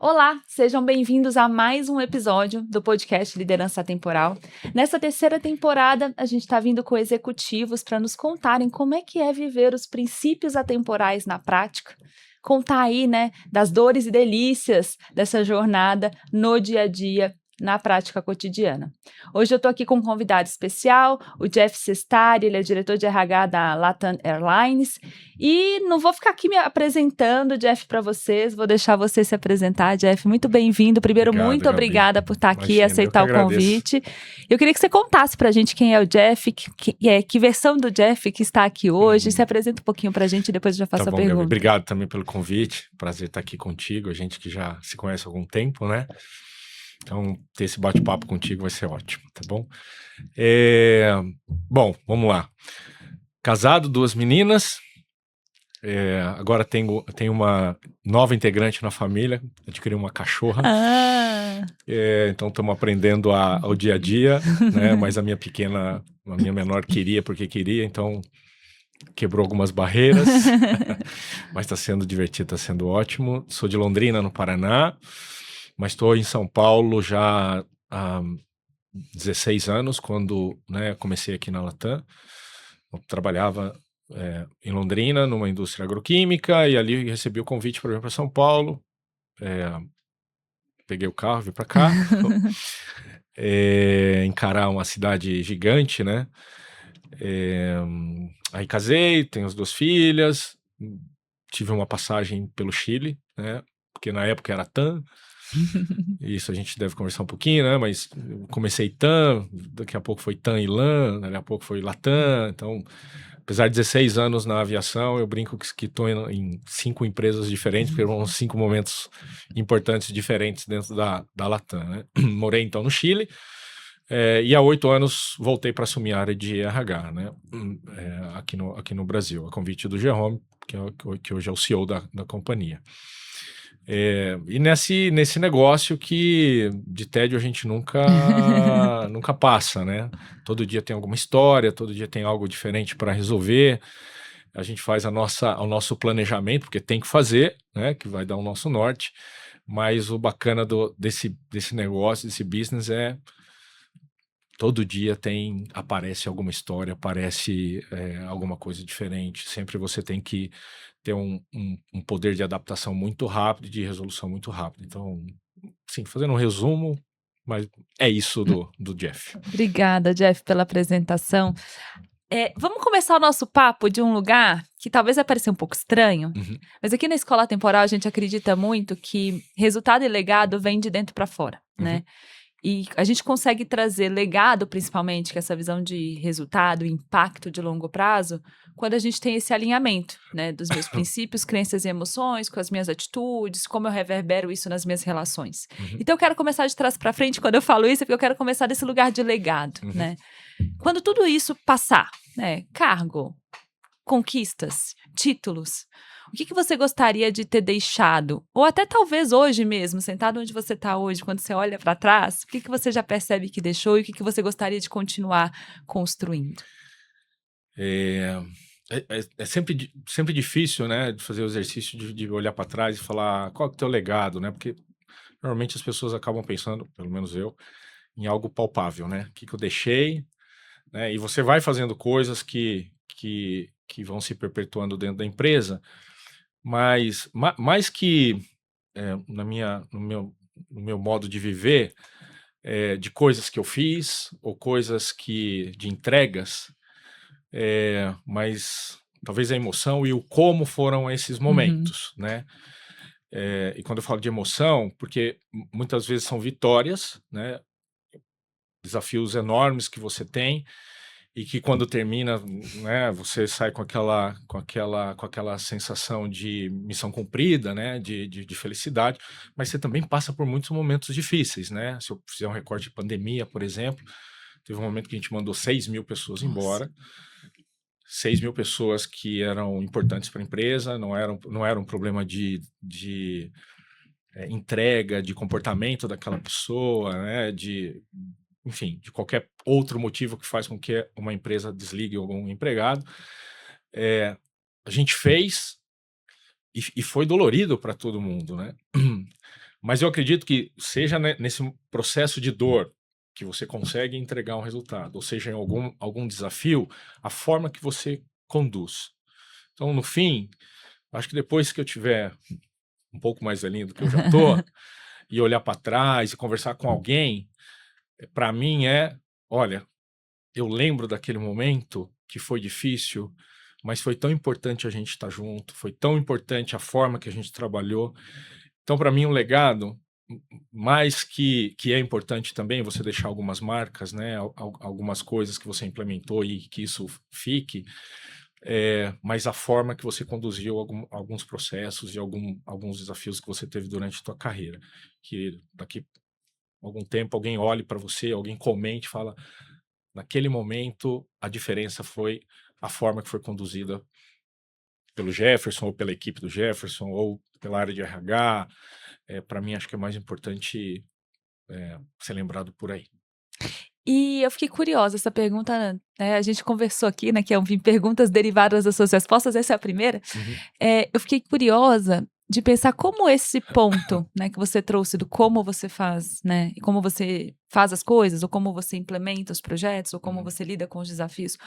Olá, sejam bem-vindos a mais um episódio do podcast Liderança Atemporal. Nessa terceira temporada, a gente está vindo com executivos para nos contarem como é que é viver os princípios atemporais na prática, contar aí, né, das dores e delícias dessa jornada no dia a dia, na prática cotidiana. Hoje eu estou aqui com um convidado especial, o Jeff Sestari, ele é diretor de RH da Latam Airlines, e não vou ficar aqui me apresentando, Jeff, para vocês, vou deixar você se apresentar, Jeff. Muito bem-vindo. Primeiro, Obrigado, muito Gabi. obrigada por estar aqui e Imagina, eu que aceitar o agradeço. convite. Eu queria que você contasse para a gente quem é o Jeff, que versão do Jeff que está aqui hoje. Se apresenta um pouquinho para a gente e depois eu já faço Tá a bom, Gabi. pergunta. Obrigado também pelo convite. Prazer estar aqui contigo. A gente que já se conhece há algum tempo, né? Então, ter esse bate-papo contigo vai ser ótimo, tá bom? Bom, vamos lá. Casado, 2 meninas. Agora tenho uma nova integrante na família. Adquiri uma cachorra. Então, estamos aprendendo ao dia a dia, né? Mas a minha menor queria porque queria, então quebrou algumas barreiras, mas está sendo divertido, está sendo ótimo. Sou de Londrina, no Paraná, mas estou em São Paulo já há 16 anos, quando, né, comecei aqui na Latam. Eu trabalhava em Londrina, numa indústria agroquímica, e ali recebi o convite para vir para São Paulo. Peguei o carro, vim para cá, encarar uma cidade gigante, né? Aí casei, tenho as 2 filhas, tive uma passagem pelo Chile, né? Porque na época era TAM, isso a gente deve conversar um pouquinho, né? Mas eu comecei TAM, daqui a pouco foi TAM e LAN, daqui a pouco foi Latam, então, apesar de 16 anos na aviação, eu brinco que estou em 5 empresas diferentes, porque foram 5 momentos importantes diferentes dentro da Latam, né? Morei então no Chile, e há 8 anos voltei para assumir a área de RH, né? Aqui no Brasil, a convite do Jerome, que hoje é o CEO da companhia. E nesse negócio que de tédio a gente nunca passa, né? Todo dia tem alguma história, todo dia tem algo diferente para resolver. A gente faz o nosso planejamento, porque tem que fazer, né? Que vai dar o nosso norte. Mas o bacana desse negócio, desse business todo dia aparece alguma história, aparece alguma coisa diferente. Sempre você tem que ter um poder de adaptação muito rápido, de resolução muito rápida. Então, sim, fazendo um resumo, mas é isso do Jeff. Obrigada, Jeff, pela apresentação. Vamos começar o nosso papo de um lugar que talvez vai parecer um pouco estranho, mas aqui na Escola Temporal a gente acredita muito que resultado e legado vem de dentro para fora, né? E a gente consegue trazer legado, principalmente, que é essa visão de resultado, impacto de longo prazo, quando a gente tem esse alinhamento, né, dos meus princípios, crenças e emoções, com as minhas atitudes, como eu reverbero isso nas minhas relações. Então eu quero começar de trás para frente quando eu falo isso, é porque eu quero começar desse lugar de legado, né? Quando tudo isso passar, né, cargo, conquistas, títulos, o que você gostaria de ter deixado? Ou até talvez hoje mesmo, sentado onde você está hoje, quando você olha para trás, o que você já percebe que deixou e o que você gostaria de continuar construindo? É sempre difícil, né, de fazer o exercício de olhar para trás e falar qual é o teu legado, né? Porque normalmente as pessoas acabam pensando, pelo menos eu, em algo palpável, né? O que eu deixei, né? E você vai fazendo coisas que vão se perpetuando dentro da empresa, mas mais que no meu modo de viver, de coisas que eu fiz ou coisas de entregas, mas talvez a emoção e o como foram esses momentos, né? E quando eu falo de emoção, porque muitas vezes são vitórias, né? Desafios enormes que você tem e que quando termina, né, você sai com aquela sensação de missão cumprida, né, de felicidade, mas você também passa por muitos momentos difíceis, né? Se eu fizer um recorte de pandemia, por exemplo, teve um momento que a gente mandou 6.000 pessoas embora, 6.000 pessoas que eram importantes para a empresa, não era um problema de entrega, de comportamento daquela pessoa, né, enfim, de qualquer outro motivo que faz com que uma empresa desligue algum empregado. A gente fez e foi dolorido para todo mundo, né? Mas eu acredito que seja nesse processo de dor que você consegue entregar um resultado, ou seja, em algum desafio, a forma que você conduz. Então, no fim, acho que depois que eu tiver um pouco mais velhinho do que eu já tô, e olhar para trás e conversar com alguém, para mim olha, eu lembro daquele momento que foi difícil, mas foi tão importante a gente estar junto, foi tão importante a forma que a gente trabalhou. Então, para mim, o legado, mais que é importante também você deixar algumas marcas, né, algumas coisas que você implementou e que isso fique, mas a forma que você conduziu alguns processos e alguns desafios que você teve durante a tua carreira, que daqui a algum tempo alguém olhe para você, alguém comente e fala, naquele momento a diferença foi a forma que foi conduzida pelo Jefferson, ou pela equipe do Jefferson, ou pela área de RH. Para mim, acho que é mais importante ser lembrado por aí. E eu fiquei curiosa, essa pergunta, a gente conversou aqui, né, que é perguntas derivadas das suas respostas, essa é a primeira. Uhum, Eu fiquei curiosa de pensar como esse ponto, né, que você trouxe do como você faz, né, e como você faz as coisas, ou como você implementa os projetos, ou como uhum, você lida com os desafios.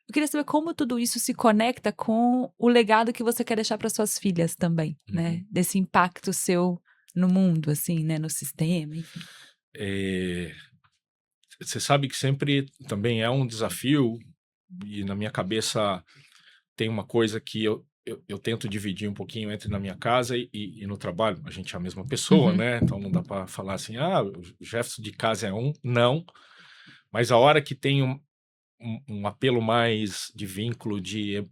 Eu queria saber como tudo isso se conecta com o legado que você quer deixar para suas filhas também, né, uhum. desse impacto seu no mundo, assim, né, no sistema, enfim. Eh, Você sabe que sempre também é um desafio, e na minha cabeça tem uma coisa que eu tento dividir um pouquinho entre na minha casa e no trabalho. A gente é a mesma pessoa, Uhum. né? Então não dá para falar assim, o Jefferson de casa é um. Não. Mas a hora que tem um apelo mais de vínculo, de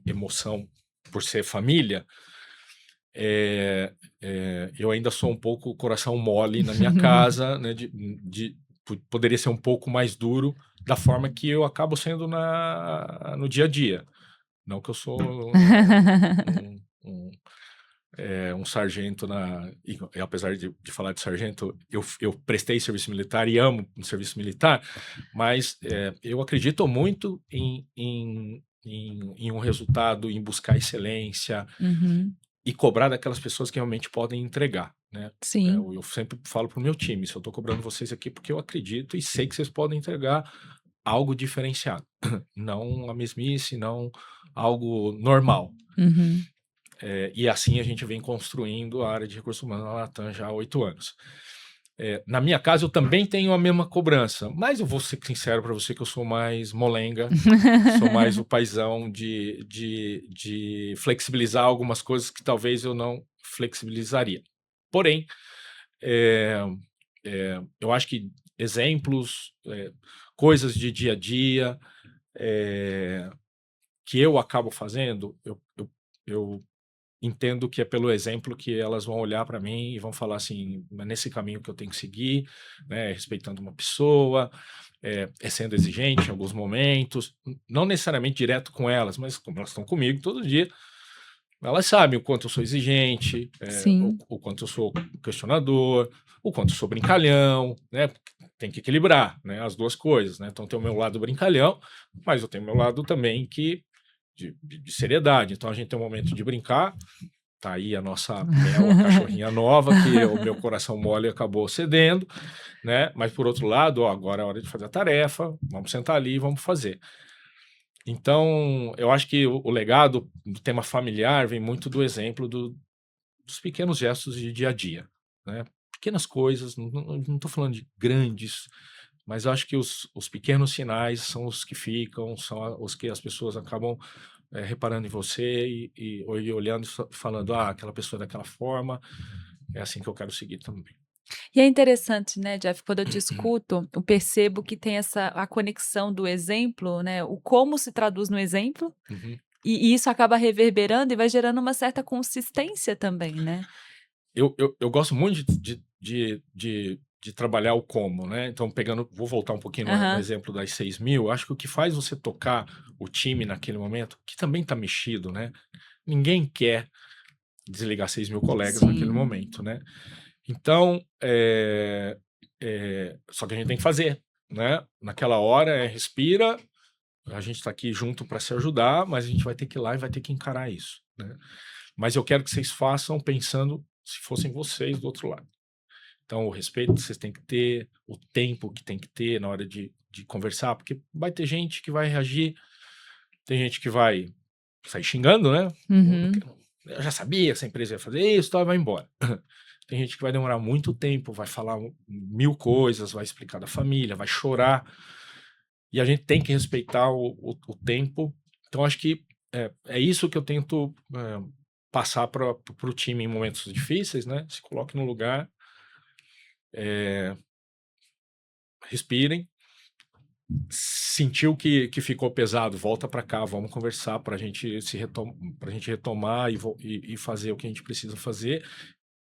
emoção por ser família, eu ainda sou um pouco coração mole na minha casa, né? Poderia ser um pouco mais duro da forma que eu acabo sendo no dia a dia. Não que eu sou, né, um sargento e apesar de falar de sargento, eu prestei serviço militar e amo o serviço militar, mas eu acredito muito em um resultado, em buscar excelência Uhum. e cobrar daquelas pessoas que realmente podem entregar, né? Sim. Eu sempre falo para o meu time, se eu estou cobrando vocês aqui porque eu acredito e sei que vocês podem entregar algo diferenciado, não a mesmice, não algo normal. Uhum. E assim a gente vem construindo a área de recursos humanos na Latam já há 8 anos. Na minha casa eu também tenho a mesma cobrança, mas eu vou ser sincero para você que eu sou mais molenga, sou mais o paizão de flexibilizar algumas coisas que talvez eu não flexibilizaria. Porém, é, eu acho que exemplos, coisas de dia a dia, que eu acabo fazendo, eu entendo que é pelo exemplo que elas vão olhar para mim e vão falar assim: "É nesse caminho que eu tenho que seguir", né, respeitando uma pessoa, sendo exigente em alguns momentos, não necessariamente direto com elas, mas como elas estão comigo todo dia, elas sabem o quanto eu sou exigente, Sim. o quanto eu sou questionador, o quanto eu sou brincalhão, né, porque tem que equilibrar, né, as 2 coisas, né. Então tem o meu lado brincalhão, mas eu tenho o meu lado também de seriedade. Então a gente tem um momento de brincar, tá aí a nossa Mel, a cachorrinha nova, que o meu coração mole acabou cedendo, né? Mas por outro lado, ó, agora é hora de fazer a tarefa, vamos sentar ali e vamos fazer. Então, eu acho que o legado do tema familiar vem muito do exemplo dos pequenos gestos de dia a dia, né? Pequenas coisas, não estou falando de grandes, mas acho que os pequenos sinais são os que ficam, são os que as pessoas acabam reparando em você e olhando e falando, aquela pessoa é daquela forma, é assim que eu quero seguir também. E é interessante, né, Jeff, quando eu te escuto, eu percebo que tem a conexão do exemplo, né, o como se traduz no exemplo, Uhum. e isso acaba reverberando e vai gerando uma certa consistência também, né? Eu gosto muito de trabalhar o como, né? Então, vou voltar um pouquinho no Aham. exemplo das 6.000, acho que o que faz você tocar o time naquele momento, que também está mexido, né? Ninguém quer desligar 6.000 colegas naquele Sim. momento, né? Então, só que a gente tem que fazer, né? Naquela hora, respira, a gente está aqui junto para se ajudar, mas a gente vai ter que ir lá e vai ter que encarar isso, né? Mas eu quero que vocês façam pensando se fossem vocês do outro lado. Então, o respeito que vocês têm que ter, o tempo que tem que ter na hora de conversar, porque vai ter gente que vai reagir, tem gente que vai sair xingando, né? Uhum. Eu já sabia que essa empresa ia fazer isso, vai embora. Tem gente que vai demorar muito tempo, vai falar 1000 coisas, vai explicar da família, vai chorar. E a gente tem que respeitar o tempo. Então, acho que é isso que eu tento passar para o time em momentos difíceis, né? Se coloque no lugar, respirem. Sentiu que ficou pesado, volta para cá, vamos conversar para a gente retomar e fazer o que a gente precisa fazer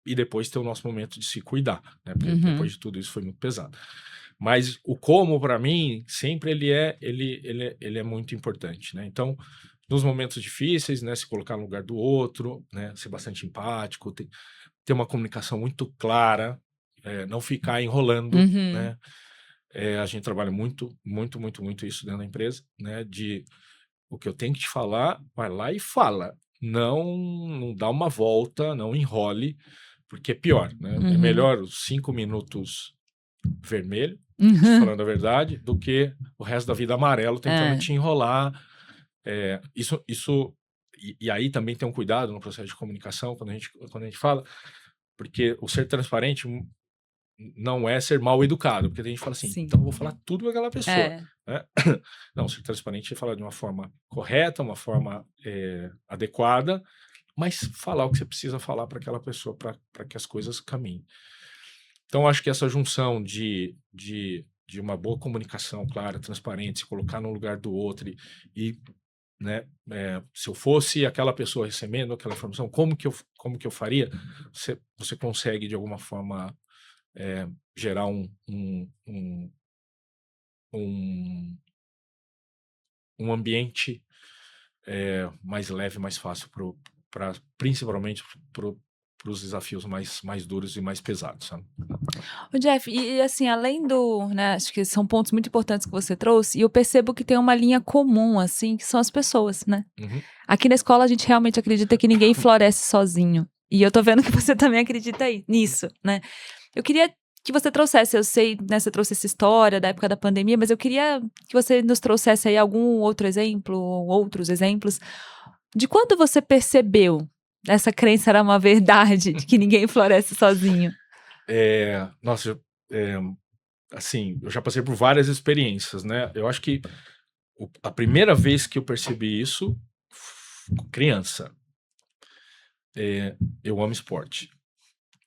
e depois ter o nosso momento de se cuidar, né? Porque depois de tudo isso foi muito pesado. Mas o como, para mim, sempre ele é muito importante, né? Então, nos momentos difíceis, né, se colocar no lugar do outro, né, ser bastante empático, ter uma comunicação muito clara, não ficar enrolando, Uhum. né? A gente trabalha muito, muito, muito, muito isso dentro da empresa, né? De o que eu tenho que te falar, vai lá e fala. Não dá uma volta, não enrole, porque é pior, né? É Uhum. melhor os 5 minutos vermelho, te Uhum. falando a verdade, do que o resto da vida amarelo tentando É, te enrolar. E aí também tem um cuidado no processo de comunicação quando a gente fala, porque o ser transparente não é ser mal educado, porque a gente fala assim, sim. então eu vou falar tudo para aquela pessoa, É. né? Não, ser transparente é falar de uma forma correta, uma forma adequada, mas falar o que você precisa falar para aquela pessoa para que as coisas caminhem. Então, acho que essa junção de uma boa comunicação clara, transparente, se colocar no lugar do outro né, se eu fosse aquela pessoa recebendo aquela informação, como que eu faria? Você consegue, de alguma forma, gerar um, um ambiente mais leve, mais fácil, principalmente para os desafios mais duros e mais pesados, sabe? O Jeff, assim, além do, né, acho que são pontos muito importantes que você trouxe, e eu percebo que tem uma linha comum, assim, que são as pessoas, né? Uhum. Aqui na escola a gente realmente acredita que ninguém floresce sozinho. E eu tô vendo que você também acredita aí, nisso, né? Eu queria que você trouxesse, eu sei, né, você trouxe essa história da época da pandemia, mas eu queria que você nos trouxesse aí algum outro exemplo, ou outros exemplos, de quando você percebeu essa crença era uma verdade, de que ninguém floresce sozinho. Nossa, assim, eu já passei por várias experiências, né? Eu acho que a primeira vez que eu percebi isso, criança, eu amo esporte.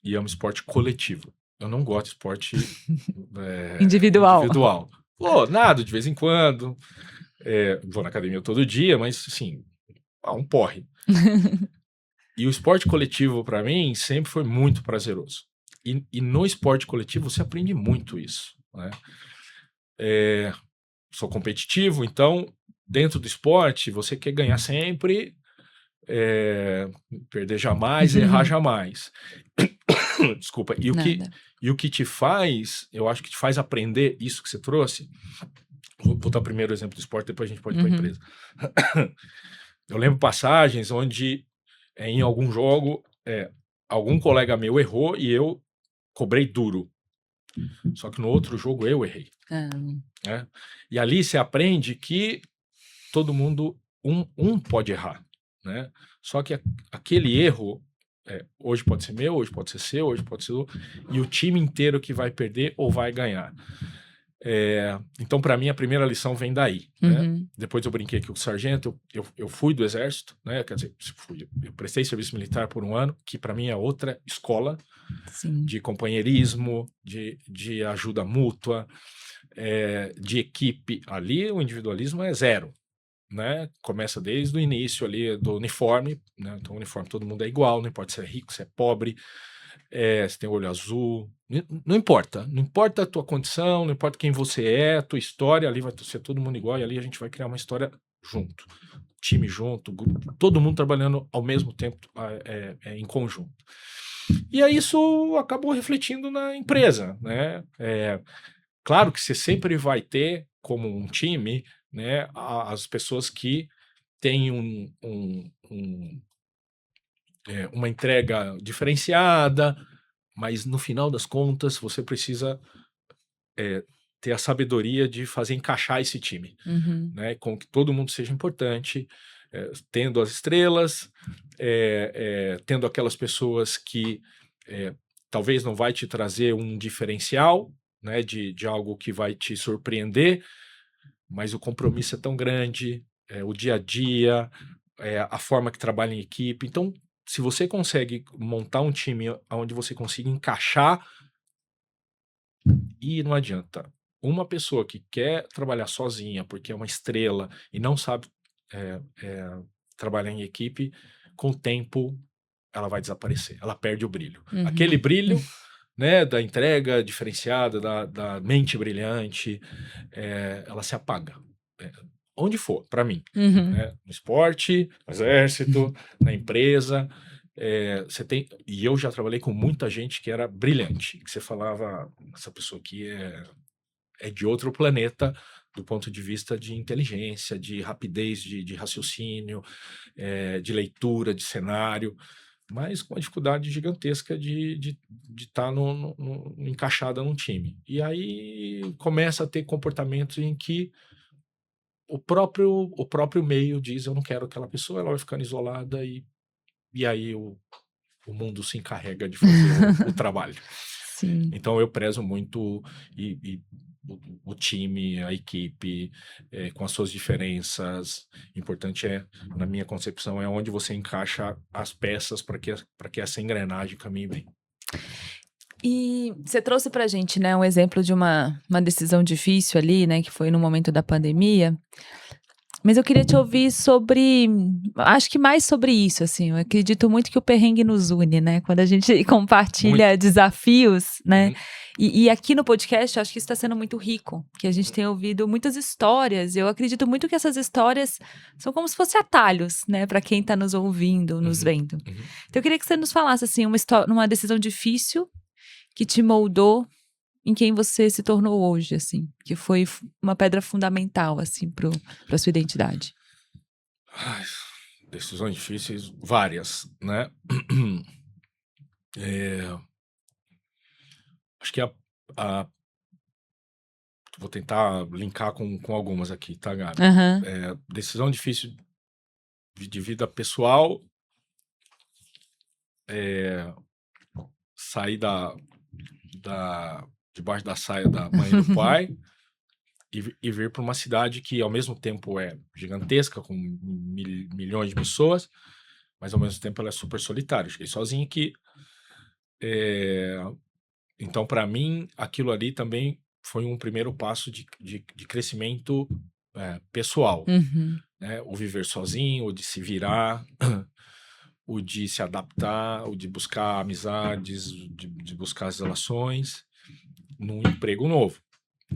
E amo esporte coletivo. Eu não gosto de esporte Individual. individual. Pô, nado de vez em quando. Vou na academia todo dia, mas assim, um porre. E o esporte coletivo, para mim, sempre foi muito prazeroso. E no esporte coletivo você aprende muito isso, né? Sou competitivo, então, dentro do esporte, você quer ganhar sempre, perder jamais, errar jamais. Desculpa. Nada. E o que te faz, eu acho que te faz aprender isso que você trouxe. Vou dar o primeiro exemplo do esporte, depois a gente pode ir para a Uhum. empresa. Eu lembro passagens onde, em algum jogo, algum colega meu errou e eu cobrei duro. Só que no outro jogo eu errei. Ah, Né? E ali você aprende que todo mundo, um pode errar. Né? Só que aquele erro, hoje pode ser meu, hoje pode ser seu, hoje pode ser e o time inteiro que vai perder ou vai ganhar. Então, para mim, a primeira lição vem daí. Né? uhum. Depois eu brinquei aqui com o sargento, eu fui do exército, né? Quer dizer, eu prestei serviço militar por um ano, que para mim é outra escola Sim. de companheirismo, de ajuda mútua, de equipe. Ali o individualismo é zero. Né? Começa desde o início ali do uniforme, né? Então o uniforme todo mundo é igual, não importa se é rico, se é pobre, se tem olho azul, não importa, não importa a tua condição, não importa quem você é, a tua história, ali vai ser todo mundo igual e ali a gente vai criar uma história junto, time junto, grupo, todo mundo trabalhando ao mesmo tempo, em conjunto. E aí isso acabou refletindo na empresa, né? Claro que você sempre vai ter, como um time, né, as pessoas que têm uma entrega diferenciada, mas no final das contas você precisa ter a sabedoria de fazer encaixar esse time, né? Com que todo mundo seja importante, tendo as estrelas, tendo aquelas pessoas que talvez não vai te trazer um diferencial, né? De algo que vai te surpreender, mas o compromisso é tão grande, o dia a dia, a forma que trabalha em equipe. Então, se você consegue montar um time onde você consiga encaixar, e não adianta. Uma pessoa que quer trabalhar sozinha, porque é uma estrela, e não sabe trabalhar em equipe, com o tempo ela vai desaparecer, ela perde o brilho. Aquele brilho, né, da entrega diferenciada, da mente brilhante, ela se apaga. Onde for, para mim. Né? No esporte, no exército, na empresa. Você tem. E eu já trabalhei com muita gente que era brilhante, que você falava, essa pessoa aqui é de outro planeta, do ponto de vista de inteligência, de rapidez de raciocínio, de leitura de cenário, mas com uma dificuldade gigantesca de estar encaixada num time. E aí começa a ter comportamentos em que o próprio meio diz, eu não quero aquela pessoa, ela vai ficando isolada e aí o mundo se encarrega de fazer o trabalho. Sim. Então eu prezo muito o time, a equipe, com as suas diferenças. Importante na minha concepção, é onde você encaixa as peças para que essa engrenagem caminhe bem. E você trouxe pra gente, né, um exemplo de uma decisão difícil ali, né, que foi no momento da pandemia. Mas eu queria te ouvir sobre, acho que mais sobre isso, assim, eu acredito muito que o perrengue nos une, né, quando a gente compartilha desafios, né, e aqui no podcast eu acho que isso está sendo muito rico, que a gente tem ouvido muitas histórias, eu acredito muito que essas histórias são como se fossem atalhos, né, para quem está nos ouvindo, nos vendo. Então eu queria que você nos falasse, assim, uma decisão difícil que te moldou em quem você se tornou hoje, assim, que foi uma pedra fundamental, assim, pra sua identidade. Ai, decisões difíceis, várias, né? Acho que vou tentar linkar com algumas aqui, tá, Gabi? Decisão difícil de vida pessoal, sair debaixo da saia da mãe e do pai e vir para uma cidade que ao mesmo tempo é gigantesca, com milhões de pessoas, mas ao mesmo tempo ela é super solitária. Eu cheguei sozinho aqui. Então, para mim, aquilo ali também foi um primeiro passo de crescimento pessoal. Né? O viver sozinho, o de se virar, o de se adaptar, o de buscar amizades, de buscar as relações num emprego novo,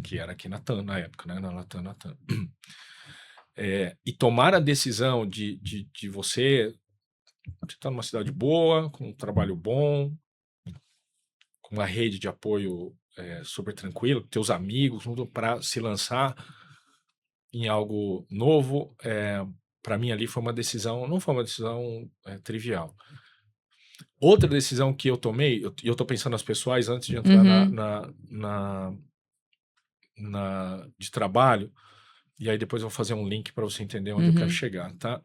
que era aqui na TAM na época, né? Na Latam. E tomar a decisão de você estar numa cidade boa, com um trabalho bom, com uma rede de apoio super tranquilo, teus amigos, tudo para se lançar em algo novo, para mim ali foi uma decisão, não foi uma decisão trivial. Outra decisão que eu tomei, eu estou pensando nas pessoais antes de entrar de trabalho, e aí depois eu vou fazer um link para você entender onde eu quero chegar, tá?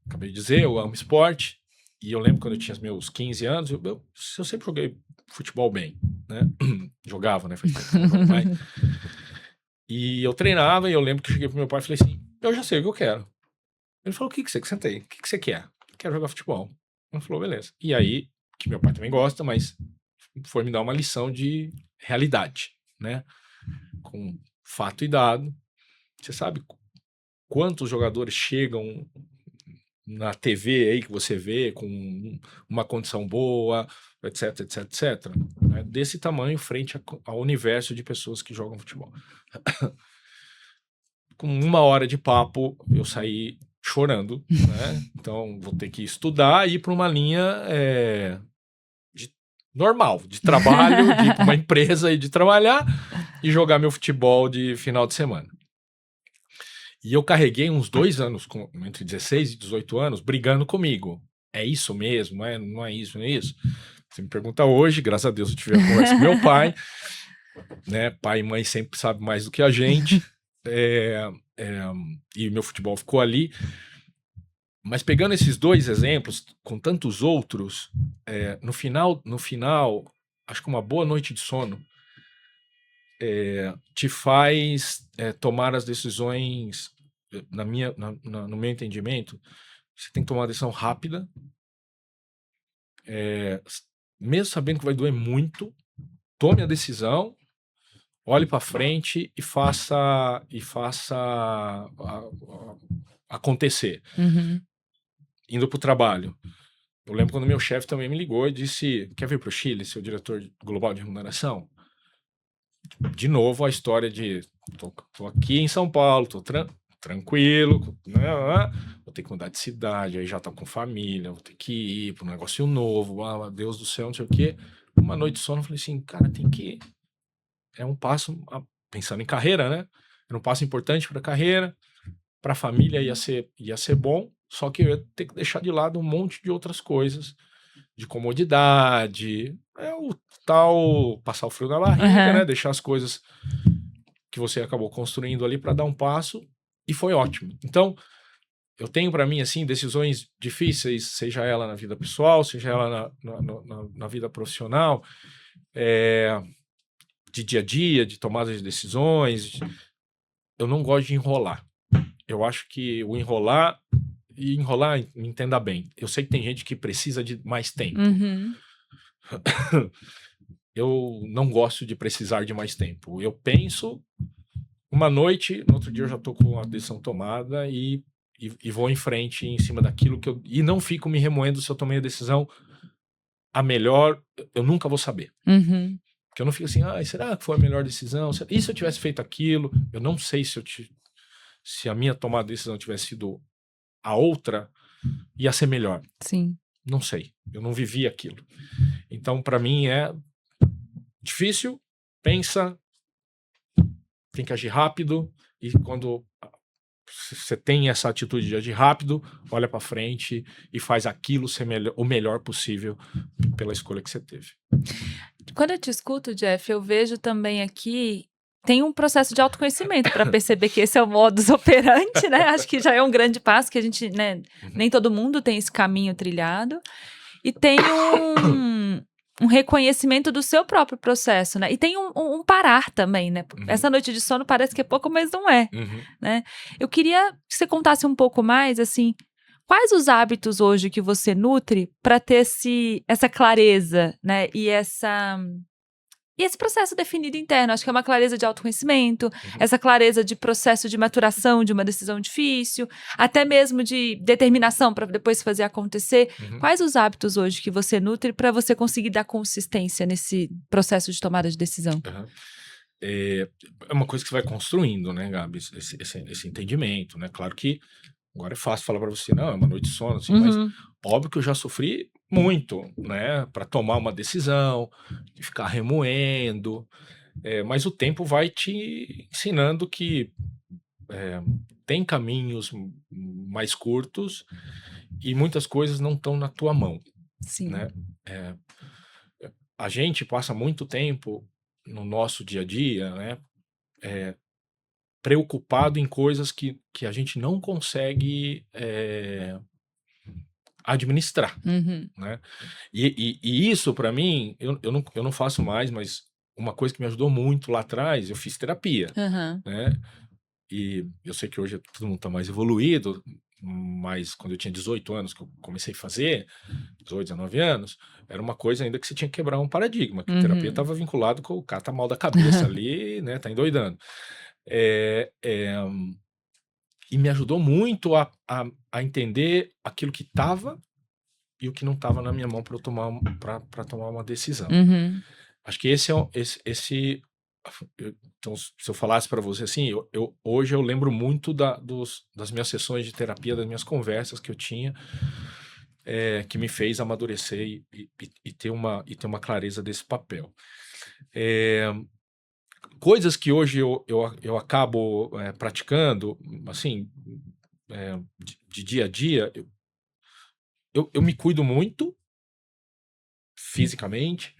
Acabei de dizer, eu amo esporte, e eu lembro quando eu tinha meus 15 anos, eu sempre joguei futebol bem, né? Jogava, né? Faz tempo que eu não jogo mais. E eu treinava, e eu lembro que eu cheguei pro meu pai e falei assim, eu já sei o que eu quero. Ele falou, senta aí, o que você quer? Eu quero jogar futebol. Ele falou, beleza. E aí, que meu pai também gosta, mas foi me dar uma lição de realidade, né? Com fato e dado. Você sabe quantos jogadores chegam na TV aí que você vê com uma condição boa, etc, etc, etc. Né? Desse tamanho frente ao universo de pessoas que jogam futebol. Com 1 hora de papo, eu saí chorando, né? Então, vou ter que estudar e ir para uma linha normal, de trabalho, de ir para uma empresa e de trabalhar e jogar meu futebol de final de semana. E eu carreguei uns 2 anos, entre 16 e 18 anos, brigando comigo. é isso mesmo? Não é isso, não é isso? Você me pergunta hoje, graças a Deus eu tive a conversa com meu pai, né? Pai e mãe sempre sabem mais do que a gente, e meu futebol ficou ali. Mas pegando esses dois exemplos, com tantos outros, no final, acho que uma boa noite de sono te faz tomar as decisões, no meu entendimento, você tem que tomar uma decisão rápida, mesmo sabendo que vai doer muito, tome a decisão, olhe para frente e faça acontecer. Uhum. Indo para o trabalho. Eu lembro quando meu chefe também me ligou e disse: quer vir para o Chile, seu diretor global de remuneração? De novo a história de tô aqui em São Paulo, tô tranquilo, né? Vou ter que mudar de cidade, aí já tá com família, vou ter que ir para um negócio novo, Deus do céu, não sei o quê. Uma noite de sono, eu falei assim, cara, tem que... É um passo, pensando em carreira, né? Era um passo importante para a carreira, para a família ia ser bom, só que eu ia ter que deixar de lado um monte de outras coisas, de comodidade, o tal passar o frio na barriga, né? Deixar as coisas que você acabou construindo ali para dar um passo, e foi ótimo. Então, eu tenho para mim, assim, decisões difíceis, seja ela na vida pessoal, seja ela na vida profissional, de dia a dia, de tomada de decisões. Eu não gosto de enrolar. Eu acho que o enrolar, me entenda bem. Eu sei que tem gente que precisa de mais tempo. Uhum. Eu não gosto de precisar de mais tempo. Eu penso uma noite, no outro dia eu já estou com a decisão tomada e vou em frente em cima daquilo que e não fico me remoendo se eu tomei a decisão a melhor, eu nunca vou saber. Uhum. Porque eu não fico assim, será que foi a melhor decisão? E se eu tivesse feito aquilo? Eu não sei se a minha tomada de decisão tivesse sido a outra, ia ser melhor. Sim. Não sei. Eu não vivi aquilo. Então, para mim, é difícil, pensa, tem que agir rápido, e quando você tem essa atitude de agir rápido, olha para frente e faz aquilo ser o melhor possível pela escolha que você teve. Quando eu te escuto, Jeff, eu vejo também aqui tem um processo de autoconhecimento para perceber que esse é o modus operandi, né? Acho que já é um grande passo que a gente, né? Nem todo mundo tem esse caminho trilhado. E tem um reconhecimento do seu próprio processo, né? E tem um parar também, né? Essa noite de sono parece que é pouco, mas não é, né? Eu queria que você contasse um pouco mais, assim, quais os hábitos hoje que você nutre para ter essa clareza, né? E esse processo definido interno, acho que é uma clareza de autoconhecimento, essa clareza de processo de maturação de uma decisão difícil, até mesmo de determinação para depois fazer acontecer. Quais os hábitos hoje que você nutre para você conseguir dar consistência nesse processo de tomada de decisão? É uma coisa que você vai construindo, né, Gabi? Esse entendimento, né? Claro que agora é fácil falar para você, não, é uma noite de sono, assim, mas óbvio que eu já sofri muito, né, para tomar uma decisão, de ficar remoendo, mas o tempo vai te ensinando que tem caminhos mais curtos e muitas coisas não estão na tua mão. Sim. Né? A gente passa muito tempo no nosso dia a dia, né, preocupado em coisas que a gente não consegue administrar, né? E isso, para mim, eu não faço mais, mas uma coisa que me ajudou muito lá atrás, eu fiz terapia, né? E eu sei que hoje todo mundo está mais evoluído, mas quando eu tinha 18 anos que eu comecei a fazer, 18, 19 anos, era uma coisa ainda que você tinha que quebrar um paradigma, que a terapia estava vinculado com o cara tá mal da cabeça ali, né? Tá endoidando. E me ajudou muito a entender aquilo que estava e o que não estava na minha mão para tomar uma decisão. Acho que então, se eu falasse para você assim, hoje eu lembro muito das minhas sessões de terapia, das minhas conversas que eu tinha, que me fez amadurecer e ter uma clareza desse papel. Coisas que hoje eu acabo praticando, assim, de dia a dia, eu me cuido muito fisicamente.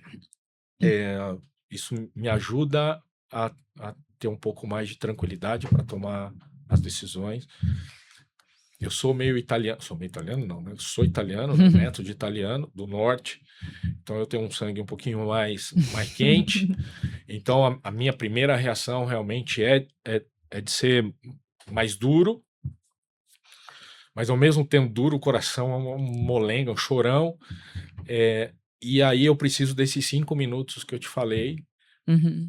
Isso me ajuda a ter um pouco mais de tranquilidade para tomar as decisões. Eu sou meio italiano não, né? Eu sou italiano, né? Neto de italiano, do norte, então eu tenho um sangue um pouquinho mais quente. Então a minha primeira reação realmente é de ser mais duro, mas ao mesmo tempo duro, o coração é um molenga, um chorão. E aí eu preciso desses 5 minutos que eu te falei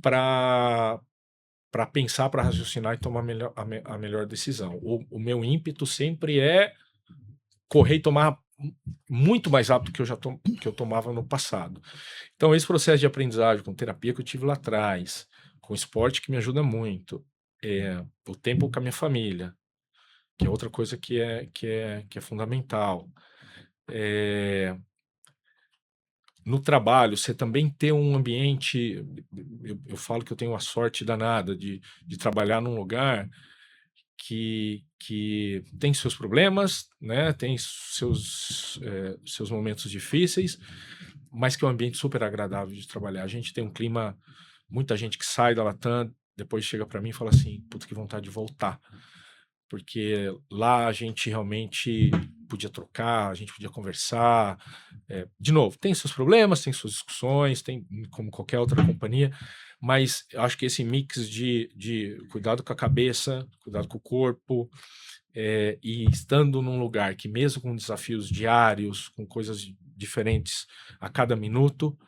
para pensar, para raciocinar e tomar a melhor decisão. O meu ímpeto sempre é correr e tomar muito mais rápido que eu tomava no passado. Então, esse processo de aprendizagem com terapia que eu tive lá atrás, com esporte que me ajuda muito, o tempo com a minha família, que é outra coisa que é fundamental. No trabalho, você também ter um ambiente. Eu falo que eu tenho uma sorte danada de trabalhar num lugar que tem seus problemas, né? Tem seus momentos difíceis, mas que é um ambiente super agradável de trabalhar. A gente tem um clima, muita gente que sai da Latam, depois chega para mim e fala assim: puta, que vontade de voltar. Porque lá a gente realmente podia trocar, a gente podia conversar. De novo, tem seus problemas, tem suas discussões, tem como qualquer outra companhia, mas eu acho que esse mix de cuidado com a cabeça, cuidado com o corpo, e estando num lugar que mesmo com desafios diários, com coisas diferentes a cada minuto,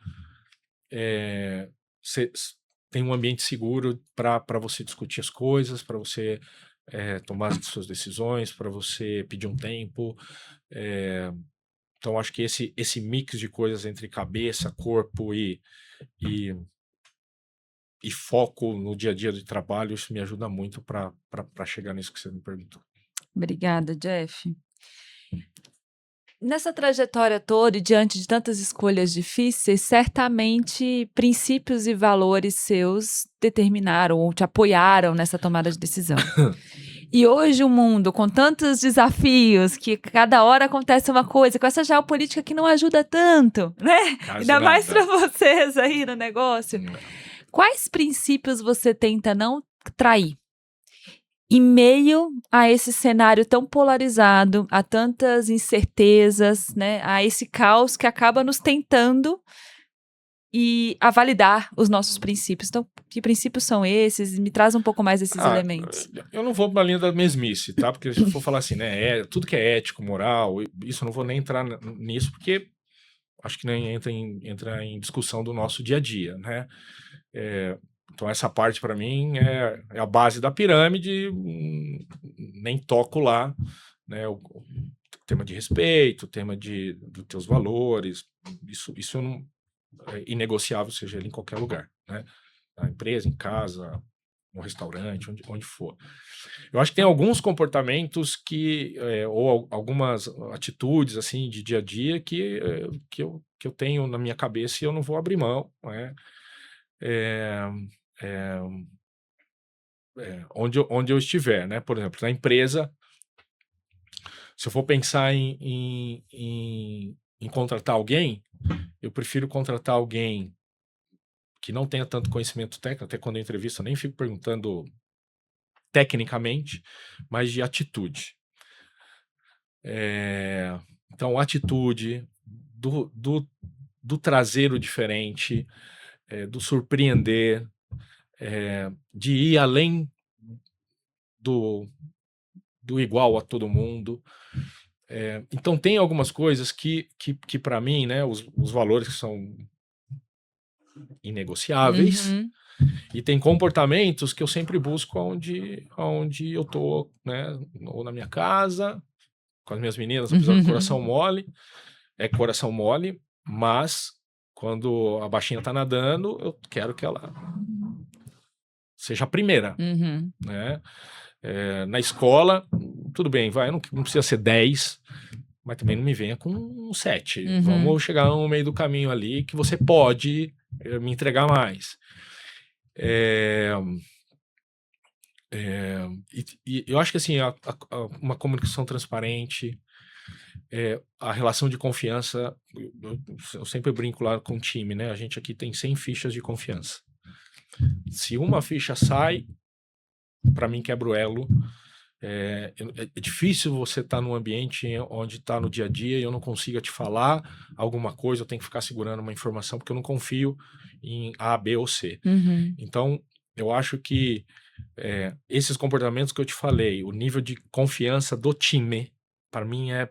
você tem um ambiente seguro para você discutir as coisas, para você tomar as suas decisões, para você pedir um tempo. Então, acho que esse mix de coisas entre cabeça, corpo e foco no dia a dia de trabalho, isso me ajuda muito para chegar nisso que você me perguntou. Obrigada, Jeff. Nessa trajetória toda e diante de tantas escolhas difíceis, certamente princípios e valores seus determinaram ou te apoiaram nessa tomada de decisão. E hoje o mundo, com tantos desafios, que cada hora acontece uma coisa, com essa geopolítica que não ajuda tanto, né? Ainda mais para vocês aí no negócio. Quais princípios você tenta não trair? Em meio a esse cenário tão polarizado, a tantas incertezas, né, a esse caos que acaba nos tentando a validar os nossos princípios. Então, que princípios são esses? Me traz um pouco mais desses elementos. Eu não vou para a linha da mesmice, tá? Porque se eu for falar assim, né, tudo que é ético, moral, isso eu não vou nem entrar nisso, porque acho que nem entra em discussão do nosso dia a dia, né? Então essa parte para mim é a base da pirâmide, nem toco lá, né? O tema de respeito, o tema dos teus valores, isso não é inegociável, seja ele em qualquer lugar, né? Na empresa, em casa, no restaurante, onde for. Eu acho que tem alguns comportamentos ou algumas atitudes assim de dia a dia que eu tenho na minha cabeça e eu não vou abrir mão, né? Onde eu estiver, né? Por exemplo, na empresa, se eu for pensar em contratar alguém, eu prefiro contratar alguém que não tenha tanto conhecimento técnico. Até quando eu entrevisto, eu nem fico perguntando tecnicamente, mas de atitude. Então, atitude do trazer o diferente, do surpreender, de ir além do igual a todo mundo. Então, tem algumas coisas que para mim, né, os valores que são inegociáveis, e tem comportamentos que eu sempre busco onde eu tô, né, ou na minha casa, com as minhas meninas, apesar do coração mole, coração mole, mas quando a baixinha tá nadando, eu quero que ela seja a primeira, né? Na escola, tudo bem, não precisa ser 10, mas também não me venha com 7. Vamos chegar no meio do caminho ali que você pode me entregar mais. E eu acho que assim, uma comunicação transparente, a relação de confiança, eu sempre brinco lá com o time, né? A gente aqui tem 100 fichas de confiança. Se uma ficha sai, para mim quebra o elo. É difícil você estar num ambiente onde está no dia a dia e eu não consiga te falar alguma coisa, eu tenho que ficar segurando uma informação porque eu não confio em A, B ou C. Uhum. Então, eu acho que esses comportamentos que eu te falei, o nível de confiança do time, para mim é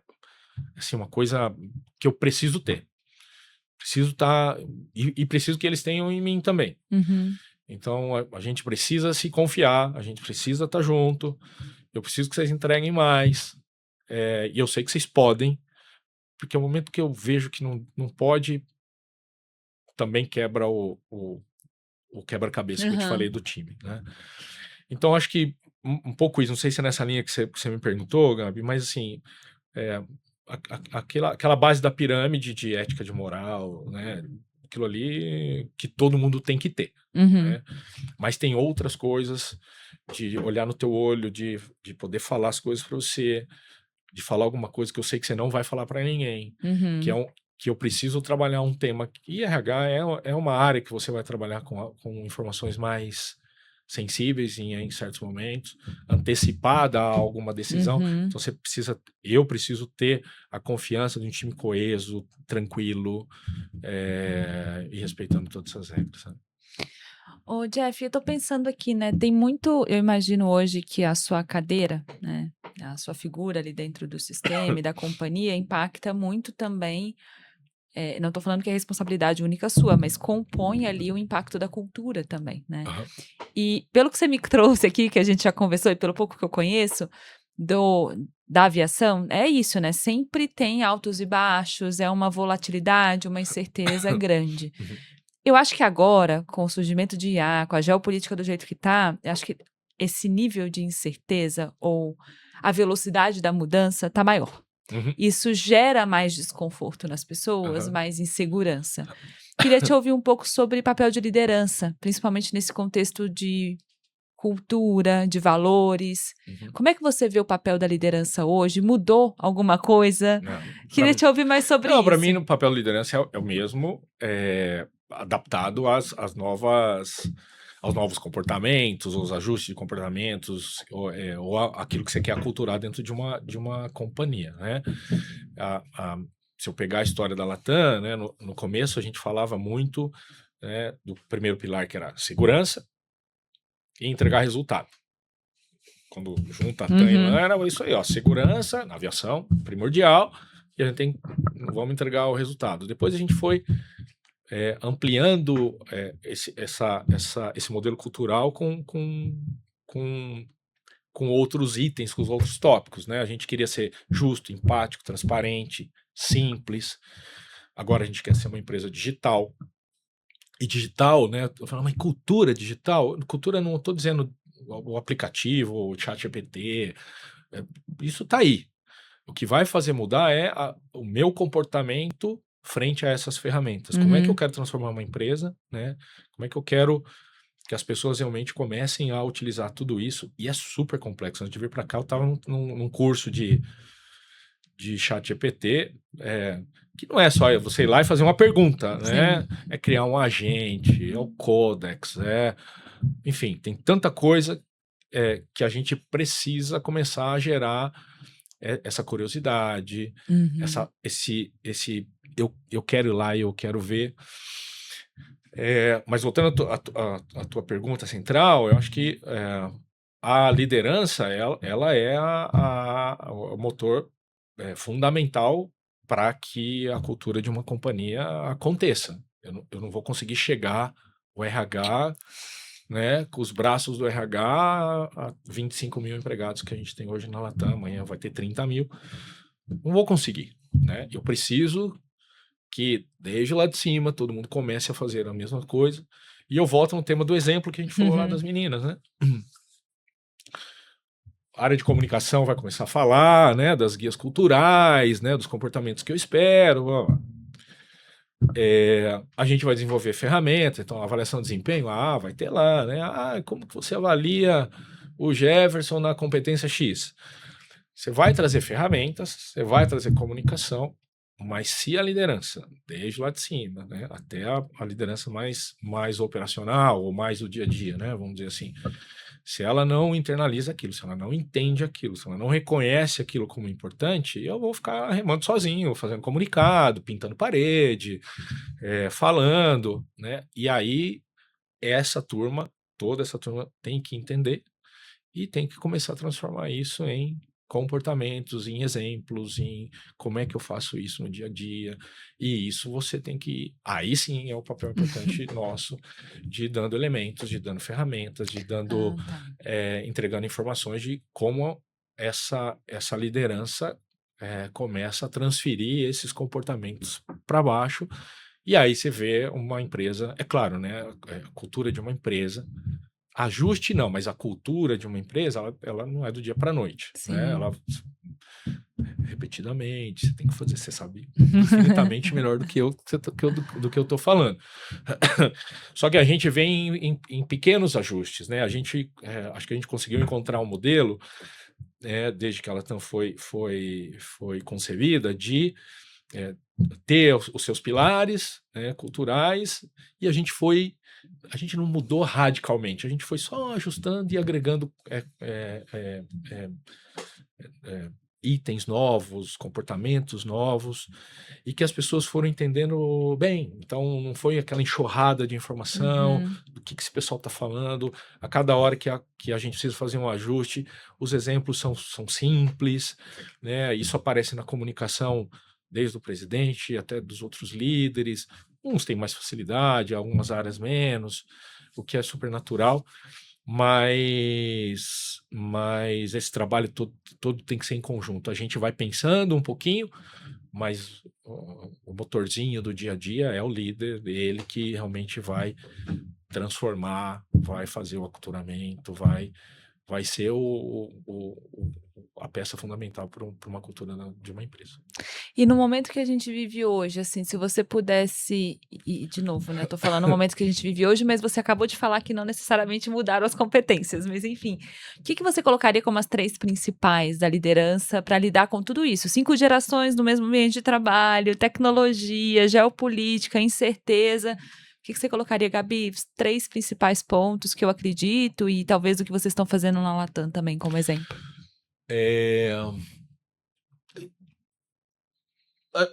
assim, uma coisa que eu preciso ter. Preciso estar... E preciso que eles tenham em mim também. Uhum. Então, a gente precisa se confiar, a gente precisa estar junto, eu preciso que vocês entreguem mais, e eu sei que vocês podem, porque o momento que eu vejo que não pode, também quebra o quebra-cabeça que eu te falei Uhum. do time, né? Então, acho que um pouco isso, não sei se é nessa linha que você me perguntou, Gabi, mas assim, aquela base da pirâmide de ética, de moral, né? Aquilo ali que todo mundo tem que ter, Uhum. né? Mas tem outras coisas, de olhar no teu olho, de poder falar as coisas para você, de falar alguma coisa que eu sei que você não vai falar para ninguém, que Uhum. que eu preciso trabalhar um tema. E RH é uma área que você vai trabalhar com informações mais sensíveis em certos momentos, antecipada a alguma decisão. Uhum. Então eu preciso ter a confiança de um time coeso, tranquilo, e respeitando todas essas regras, sabe? Ô, Jeff, eu tô pensando aqui, né? Tem muito, eu imagino hoje que a sua cadeira, né? A sua figura ali dentro do sistema e da companhia impacta muito também. Não tô falando que é responsabilidade única sua, mas compõe ali o impacto da cultura também, né? Aham. E pelo que você me trouxe aqui, que a gente já conversou e pelo pouco que eu conheço da aviação, é isso, né? Sempre tem altos e baixos, é uma volatilidade, uma incerteza grande. Uhum. Eu acho que agora, com o surgimento de IA, com a geopolítica do jeito que está, eu acho que esse nível de incerteza ou a velocidade da mudança está maior. Uhum. Isso gera mais desconforto nas pessoas, Aham. mais insegurança. Queria te ouvir um pouco sobre papel de liderança, principalmente nesse contexto de cultura, de valores. Uhum. Como é que você vê o papel da liderança hoje? Mudou alguma coisa? Não, Queria te ouvir mais sobre não, para isso. mim, o papel de liderança é o mesmo, adaptado aos novos comportamentos, aos ajustes de comportamentos, ou aquilo que você quer aculturar dentro de uma companhia, né? Se eu pegar a história da Latam, né, no começo a gente falava muito, né, do primeiro pilar, que era segurança e entregar resultado. Quando junta a TAM e LAN, era isso aí, ó, segurança na aviação, primordial, e a gente vamos entregar o resultado. Depois a gente foi ampliando esse modelo cultural com outros itens, com os outros tópicos, né? A gente queria ser justo, empático, transparente, simples. Agora a gente quer ser uma empresa digital. E digital, né? Eu falo, mas cultura digital? Cultura, não estou dizendo o aplicativo, o ChatGPT, isso está aí. O que vai fazer mudar é o meu comportamento frente a essas ferramentas. Como é que eu quero transformar uma empresa, né? Como é que eu quero que as pessoas realmente comecem a utilizar tudo isso? E é super complexo. Antes de vir para cá, eu estava num curso de ChatGPT, que não é só você ir lá e fazer uma pergunta, né? Sim. É criar um agente, é o Codex, enfim, tem tanta coisa que a gente precisa começar a gerar essa curiosidade, Uhum. eu quero ir lá e eu quero ver. Mas voltando à tua pergunta central, eu acho que a liderança ela é o motor fundamental para que a cultura de uma companhia aconteça. Eu não vou conseguir chegar o RH, né, com os braços do RH a 25 mil empregados que a gente tem hoje na Latam, amanhã vai ter 30 mil. Não vou conseguir, né? Eu preciso que desde lá de cima todo mundo comece a fazer a mesma coisa. E eu volto no tema do exemplo que a gente falou lá das meninas, né? A área de comunicação vai começar a falar, né, das guias culturais, né, dos comportamentos que eu espero. A gente vai desenvolver ferramentas, então a avaliação de desempenho, vai ter lá, né? Como que você avalia o Jefferson na competência X? Você vai trazer ferramentas, você vai trazer comunicação, mas se a liderança, desde lá de cima, né, até a liderança mais operacional ou mais do dia a dia, né, vamos dizer assim, se ela não internaliza aquilo, se ela não entende aquilo, se ela não reconhece aquilo como importante, eu vou ficar remando sozinho, fazendo comunicado, pintando parede, falando, né? E aí toda essa turma tem que entender e tem que começar a transformar isso em comportamentos, em exemplos, em como é que eu faço isso no dia a dia. E isso você tem que. Aí sim é o papel importante nosso, de ir dando elementos, de ir dando ferramentas, de ir dando, Ah, tá. entregando informações de como essa liderança começa a transferir esses comportamentos para baixo. E aí você vê uma empresa, é claro, né? A cultura de uma empresa. Ajuste não, mas a cultura de uma empresa, ela não é do dia para a noite, né? Sim. Ela repetidamente, você tem que fazer, você sabe infinitamente melhor do que eu, do que eu tô falando. Só que a gente vem em pequenos ajustes, né? Acho que a gente conseguiu encontrar um modelo, desde que ela foi concebida, de ter os seus pilares, né, culturais, e a gente não mudou radicalmente, a gente foi só ajustando e agregando itens novos, comportamentos novos, e que as pessoas foram entendendo bem. Então, não foi aquela enxurrada de informação, Uhum. do que esse pessoal está falando. A cada hora que a gente precisa fazer um ajuste, os exemplos são simples, né? Isso aparece na comunicação desde o presidente até dos outros líderes. Uns têm mais facilidade, algumas áreas menos, o que é super natural. Mas esse trabalho todo tem que ser em conjunto. A gente vai pensando um pouquinho, mas o motorzinho do dia a dia é o líder, ele que realmente vai transformar, vai fazer o aculturamento, vai ser a peça fundamental para uma cultura de uma empresa. E no momento que a gente vive hoje, assim, se você pudesse e de novo, né, eu tô falando no momento que a gente vive hoje, mas você acabou de falar que não necessariamente mudaram as competências, mas enfim, o que que você colocaria como as 3 principais da liderança para lidar com tudo isso? 5 gerações no mesmo ambiente de trabalho, tecnologia, geopolítica, incerteza. O que que você colocaria, Gabi? Os 3 principais pontos que eu acredito e talvez o que vocês estão fazendo na Latam também como exemplo. É,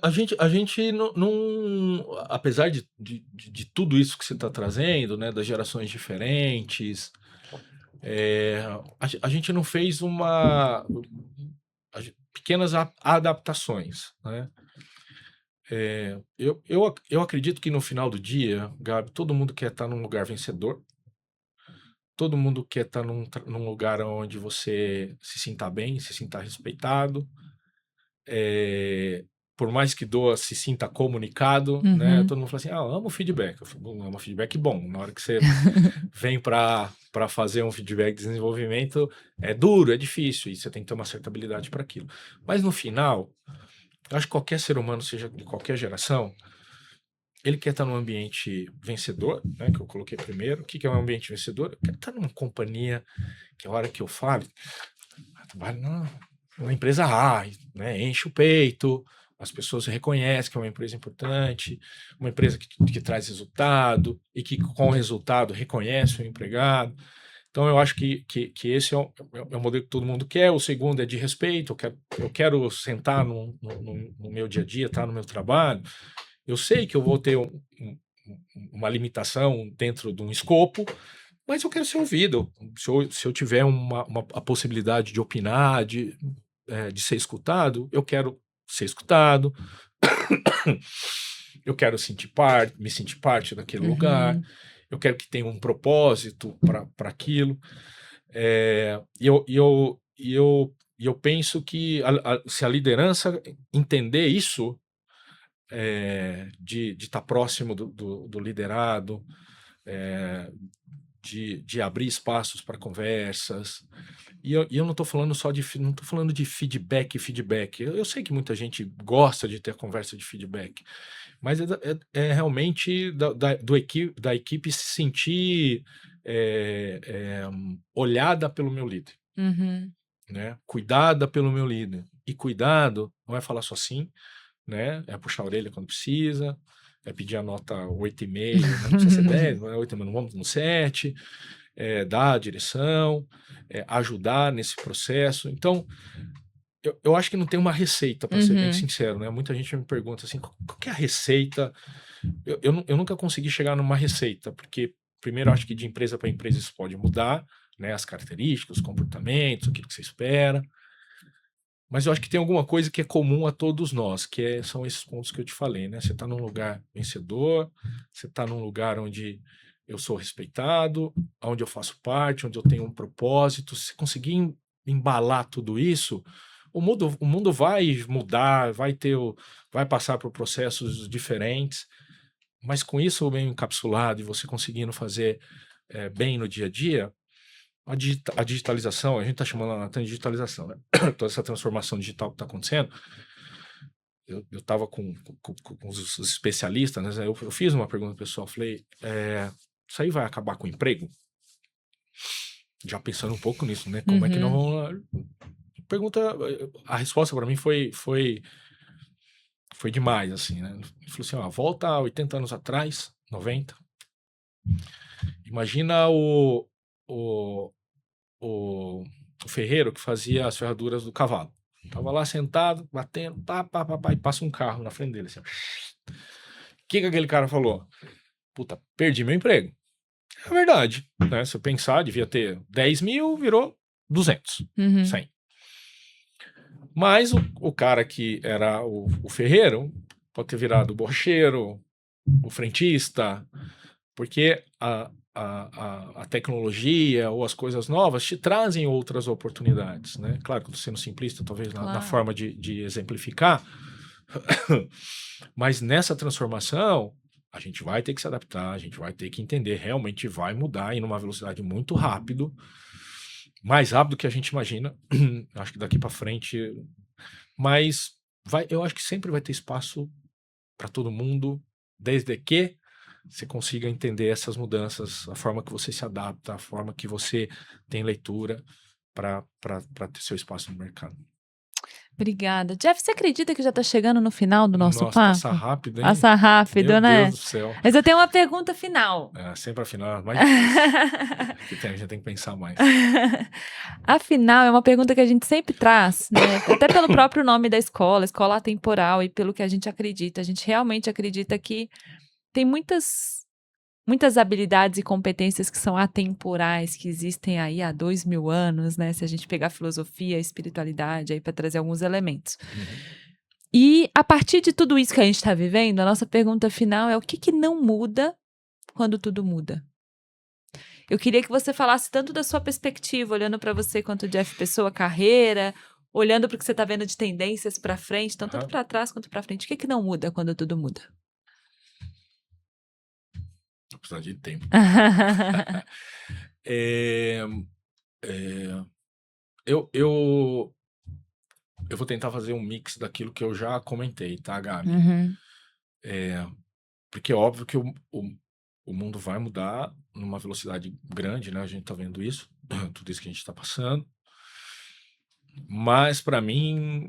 a gente apesar de tudo isso que você está trazendo, né, das gerações diferentes, a gente não fez pequenas adaptações, né? Eu acredito que no final do dia, Gabi, todo mundo quer estar num lugar vencedor, todo mundo quer estar num lugar onde você se sinta bem, se sinta respeitado, por mais que doa, se sinta comunicado, né? Uhum. Todo mundo fala assim, eu amo feedback. Eu falo, amo feedback bom. Na hora que você vem para fazer um feedback de desenvolvimento, é duro, é difícil, e você tem que ter uma certa habilidade para aquilo. Mas no final, eu acho que qualquer ser humano, seja de qualquer geração, ele quer estar num ambiente vencedor, né? Que eu coloquei primeiro. O que é um ambiente vencedor? Eu quero estar numa companhia que a hora que eu falo, trabalho numa empresa A, né? Enche o peito, as pessoas reconhecem que é uma empresa importante, uma empresa que traz resultado e que com o resultado reconhece o empregado. Então eu acho que esse é o modelo que todo mundo quer. O segundo é de respeito. Eu quero sentar no meu dia a dia, estar no meu trabalho. Eu sei que eu vou ter uma limitação dentro de um escopo, mas eu quero ser ouvido. Se eu tiver a possibilidade de opinar, de ser escutado, eu quero ser escutado. Eu quero me sentir parte daquele lugar. Uhum. Eu quero que tenha um propósito para aquilo. E eu penso que se a liderança entender isso, de estar próximo do liderado, de abrir espaços para conversas. E eu não estou falando não estou falando de feedback. Eu sei que muita gente gosta de ter conversa de feedback, mas realmente da equipe se sentir olhada pelo meu líder. Uhum. né? Cuidada pelo meu líder. E cuidado não é falar só sim, né? É puxar a orelha quando precisa, é pedir a nota 8,5, né? Não precisa ser 10, não é 8, mas não vamos no 7, dar a direção, ajudar nesse processo. Então, eu acho que não tem uma receita, para ser bem sincero, né? Muita gente me pergunta assim, qual que é a receita? Eu nunca consegui chegar numa receita, porque primeiro eu acho que de empresa para empresa isso pode mudar, né? As características, os comportamentos, aquilo que você espera. Mas eu acho que tem alguma coisa que é comum a todos nós, são esses pontos que eu te falei, né? Você está num lugar vencedor, você está num lugar onde eu sou respeitado, onde eu faço parte, onde eu tenho um propósito. Se conseguir embalar tudo isso, o mundo vai mudar, vai passar por processos diferentes, mas com isso bem encapsulado e você conseguindo fazer bem no dia a dia, a digitalização, a gente está chamando ela de digitalização, né? Toda essa transformação digital que está acontecendo. Eu estava com os especialistas, né? Eu fiz uma pergunta pessoal, falei, isso aí vai acabar com o emprego? Já pensando um pouco nisso, né? Como é que nós vamos... A resposta para mim foi demais, assim, né? Ele falou assim, volta a 80 anos atrás, 90. Imagina o ferreiro que fazia as ferraduras do cavalo. Tava lá sentado, batendo, e passa um carro na frente dele. Assim, o que aquele cara falou? Puta, perdi meu emprego. É verdade, né? Se eu pensar, devia ter 10 mil, virou 200, 100. Mas o cara que era o ferreiro pode ter virado o borracheiro, o frentista, porque a tecnologia ou as coisas novas te trazem outras oportunidades, né? Claro que eu estou sendo simplista, talvez na forma de exemplificar, mas nessa transformação a gente vai ter que se adaptar, a gente vai ter que entender, realmente vai mudar e numa velocidade muito rápido, mais rápido que a gente imagina. Acho que daqui para frente, mas eu acho que sempre vai ter espaço para todo mundo, desde que você consiga entender essas mudanças, a forma que você se adapta, a forma que você tem leitura para ter seu espaço no mercado. Obrigada. Jeff, você acredita que já está chegando no final do nosso papo? Passa rápido, hein? Passa rápido, Meu né? Deus do céu. Mas eu tenho uma pergunta final. Sempre a final, mais difícil. A gente tem que pensar mais. Afinal, é uma pergunta que a gente sempre traz, né? Até pelo próprio nome da escola atemporal, e pelo que a gente acredita. A gente realmente acredita que tem muitas habilidades e competências que são atemporais, que existem aí há 2000 anos, né? Se a gente pegar filosofia, espiritualidade aí para trazer alguns elementos. E a partir de tudo isso que a gente está vivendo, a nossa pergunta final é o que não muda quando tudo muda? Eu queria que você falasse tanto da sua perspectiva, olhando para você quanto Jeff Pessoa, carreira, olhando para o que você está vendo de tendências para frente, então tanto para trás quanto para frente. O que não muda quando tudo muda? Precisa de tempo. Eu vou tentar fazer um mix daquilo que eu já comentei, tá, Gabi? Porque é óbvio que o mundo vai mudar numa velocidade grande, né? A gente tá vendo isso, tudo isso que a gente tá passando. Mas, para mim,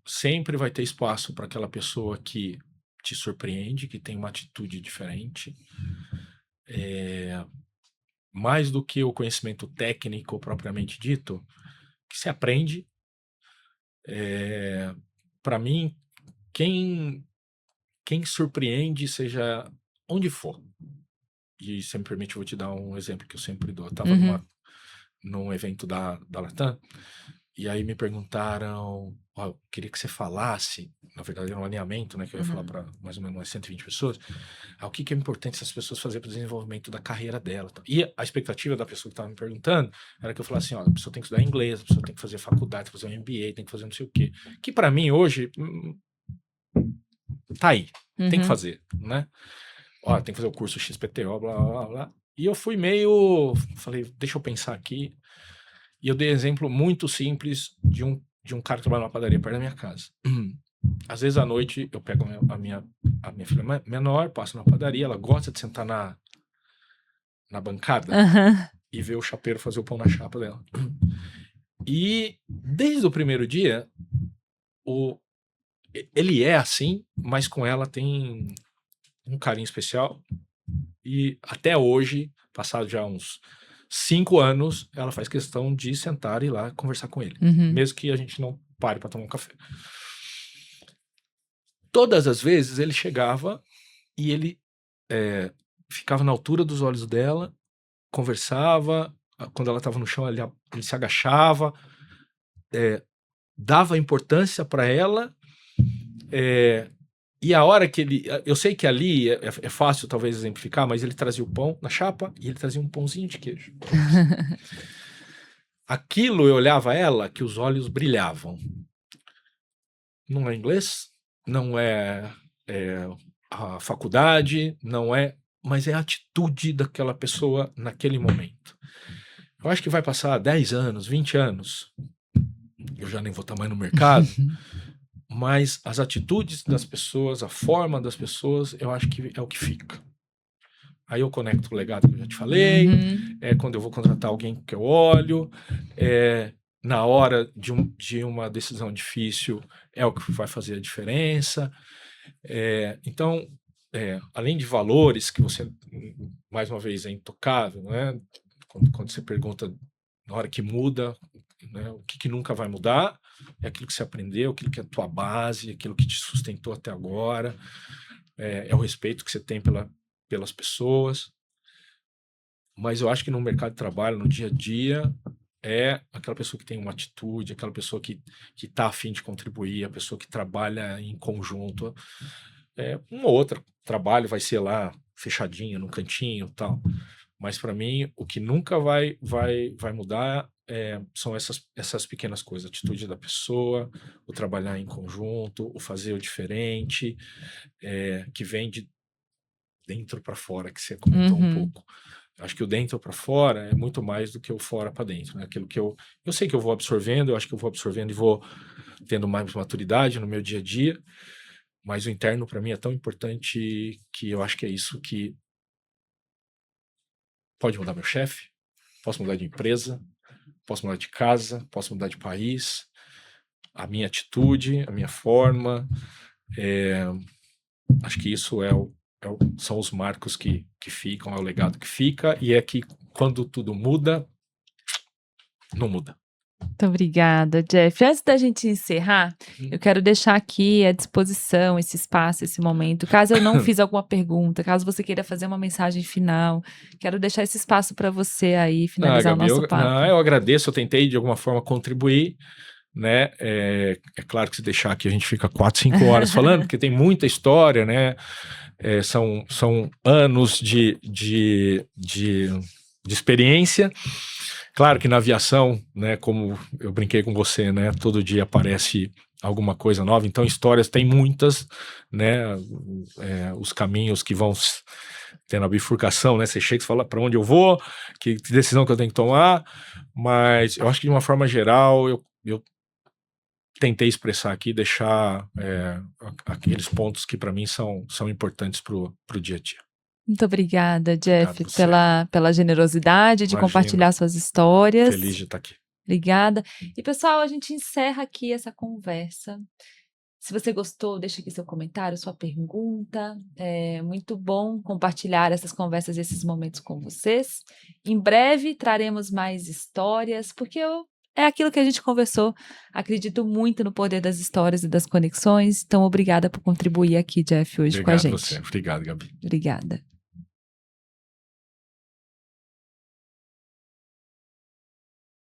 sempre vai ter espaço para aquela pessoa que te surpreende, que tem uma atitude diferente. Mais do que o conhecimento técnico propriamente dito, que se aprende. Para mim, quem surpreende, seja onde for. E se me permite, eu vou te dar um exemplo que eu sempre dou. Eu estava num evento da Latam, e aí me perguntaram, eu queria que você falasse, na verdade era um alinhamento, né, que eu ia falar para mais ou menos umas 120 pessoas, o que é importante essas pessoas fazerem para o desenvolvimento da carreira dela. E a expectativa da pessoa que estava me perguntando era que eu falasse assim, a pessoa tem que estudar inglês, a pessoa tem que fazer faculdade, tem que fazer um MBA, tem que fazer não sei o quê. Que para mim hoje, tá aí, tem que fazer, né? Tem que fazer o curso XPTO, blá, blá, blá. E eu fui falei, deixa eu pensar aqui. E eu dei exemplo muito simples de um cara que trabalha numa padaria perto da minha casa. Às vezes à noite eu pego a minha filha menor, passo na padaria, ela gosta de sentar na bancada e ver o chapeiro fazer o pão na chapa dela. E desde o primeiro dia, ele é assim, mas com ela tem um carinho especial. E até hoje, passado já uns 5 anos, ela faz questão de sentar e ir lá conversar com ele. Mesmo que a gente não pare para tomar um café. Todas as vezes ele chegava e ele ficava na altura dos olhos dela, conversava. Quando ela estava no chão, ele se agachava, dava importância para ela. E a hora que eu sei que ali é fácil talvez exemplificar, mas ele trazia o pão na chapa e ele trazia um pãozinho de queijo. Aquilo eu olhava ela que os olhos brilhavam. Não é inglês, não é a faculdade, não é, mas é a atitude daquela pessoa naquele momento. Eu acho que vai passar 10 anos, 20 anos, eu já nem vou estar mais no mercado, mas as atitudes das pessoas, a forma das pessoas, eu acho que é o que fica. Aí eu conecto o legado que eu já te falei, quando eu vou contratar alguém que eu olho, na hora de uma decisão difícil, é o que vai fazer a diferença. Então, além de valores que você, mais uma vez, é intocável, né? Quando você pergunta na hora que muda, né, o que nunca vai mudar, é aquilo que você aprendeu, aquilo que é a tua base, aquilo que te sustentou até agora, é o respeito que você tem pelas pessoas. Mas eu acho que no mercado de trabalho, no dia a dia, é aquela pessoa que tem uma atitude, aquela pessoa que está a fim de contribuir, a pessoa que trabalha em conjunto. Um ou outro trabalho vai ser lá fechadinho, no cantinho e tal. Mas para mim, o que nunca vai mudar são essas pequenas coisas. A atitude da pessoa, o trabalhar em conjunto, o fazer o diferente, que vem de dentro para fora, que você comentou um pouco. Acho que o dentro para fora é muito mais do que o fora para dentro, né? Aquilo que eu sei que eu vou absorvendo, eu acho que eu vou absorvendo e vou tendo mais maturidade no meu dia a dia, mas o interno para mim é tão importante que eu acho que é isso que pode mudar meu chefe, posso mudar de empresa, posso mudar de casa, posso mudar de país, a minha atitude, a minha forma, acho que isso são os marcos que ficam, é o legado que fica, e é que quando tudo muda, não muda. Muito obrigada, Jeff. Antes da gente encerrar, eu quero deixar aqui à disposição esse espaço, esse momento. Caso eu não fiz alguma pergunta, caso você queira fazer uma mensagem final, quero deixar esse espaço para você aí finalizar Gabi, o nosso papo. eu agradeço, eu tentei de alguma forma contribuir, né? É claro que se deixar aqui a gente fica 4, 5 horas falando, porque tem muita história, né? São anos de experiência. Claro que na aviação, né, como eu brinquei com você, né, todo dia aparece alguma coisa nova, então histórias tem muitas, né, os caminhos que vão tendo a bifurcação, né, você chega e fala para onde eu vou, que decisão que eu tenho que tomar, mas eu acho que de uma forma geral eu tentei expressar aqui, deixar aqueles pontos que para mim são importantes para o dia a dia. Muito obrigada, Jeff, Obrigado, pela generosidade de compartilhar suas histórias. Feliz de estar aqui. Obrigada. E, pessoal, a gente encerra aqui essa conversa. Se você gostou, deixa aqui seu comentário, sua pergunta. É muito bom compartilhar essas conversas, esses momentos com vocês. Em breve traremos mais histórias, porque é aquilo que a gente conversou. Acredito muito no poder das histórias e das conexões. Então, obrigada por contribuir aqui, Jeff, hoje com a gente. Obrigado você. Obrigado, Gabi. Obrigada.